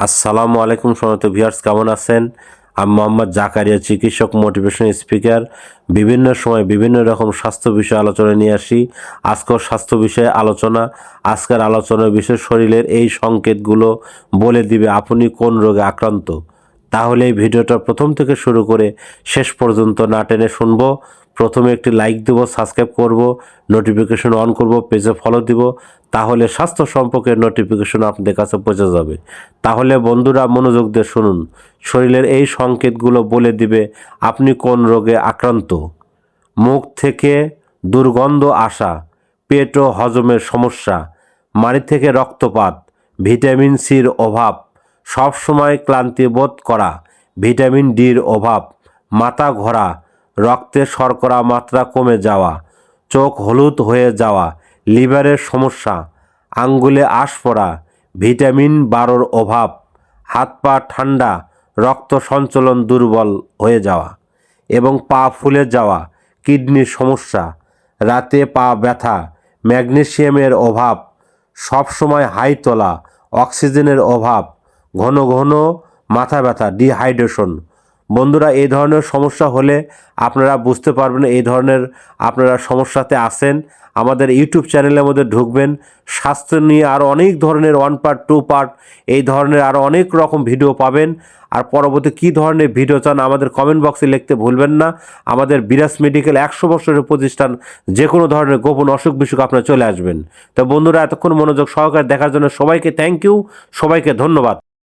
আসসালামু আলাইকুম সম্মানিত ভিউয়ার্স, কেমন আছেন? আমি মোহাম্মদ জাকারিয়া, চিকিৎসক, মোটিভেশন স্পিকার। বিভিন্ন সময় বিভিন্ন রকম স্বাস্থ্য বিষয়ে আলোচনা নিয়ে আসি। আজকেও স্বাস্থ্য বিষয়ে আলোচনা। আজকের আলোচনার বিষয় শরীরের এই সংকেতগুলো বলে দিবে আপনি কোন রোগে আক্রান্ত। তাহলে এই ভিডিওটা প্রথম থেকে শুরু করে শেষ পর্যন্ত না টেনে শুনবো। প্রথমে একটি লাইক দেব, সাবস্ক্রাইব করব, নোটিফিকেশন অন করব, পেজে ফলো দিব। তাহলে স্বাস্থ্য সম্পর্কে নোটিফিকেশন আপনাদের কাছে পৌঁছে যাবে। তাহলে বন্ধুরা মনোযোগ দিয়ে শুনুন। শরীরের এই সংকেতগুলো বলে দিবে আপনি কোন রোগে আক্রান্ত। মুখ থেকে দুর্গন্ধ আসা, পেট ও হজমের সমস্যা, মাড়ি থেকে রক্তপাত, ভিটামিন সির অভাব, সবসময় ক্লান্তি বোধ করা, ভিটামিন ডির অভাব, মাথা ঘোরা, রক্তে শর্করা মাত্রা কমে যাওয়া, চোখ হলুদ হয়ে যাওয়া, লিভারের সমস্যা, আঙ্গুলে আঁশ পড়া, ভিটামিন 12 অভাব, হাত পা ঠান্ডা, রক্ত সঞ্চালন দুর্বল হয়ে যাওয়া এবং পা ফুলে যাওয়া, কিডনির সমস্যা, রাতে পা ব্যথা, ম্যাগনেসিয়ামের অভাব, সবসময় হাই তোলা, অক্সিজেনের অভাব, ঘন ঘন মাথা ব্যথা, ডিহাইড্রেশন। বন্ধুরা, এই ধরনের সমস্যা হলে আপনারা বুঝতে পারবেন এই ধরনের আপনারা সমস্যাতে আছেন। আমাদের ইউটিউব চ্যানেলের মধ্যে ঢুকবেন, স্বাস্থ্য নিয়ে আরও অনেক ধরনের 1 পার্ট 2 পার্ট এই ধরনের আরও অনেক রকম ভিডিও পাবেন। আর পরবর্তী কী ধরনের ভিডিও চান আমাদের কমেন্ট বক্সে লিখতে ভুলবেন না। আমাদের বিরাজ মেডিকেল 100 বছরের প্রতিষ্ঠান, যে কোনো ধরনের গোপন অসুখ বিসুখ আপনারা চলে আসবেন। তো বন্ধুরা, এতক্ষণ মনোযোগ সহকারে দেখার জন্য সবাইকে থ্যাংক ইউ, সবাইকে ধন্যবাদ।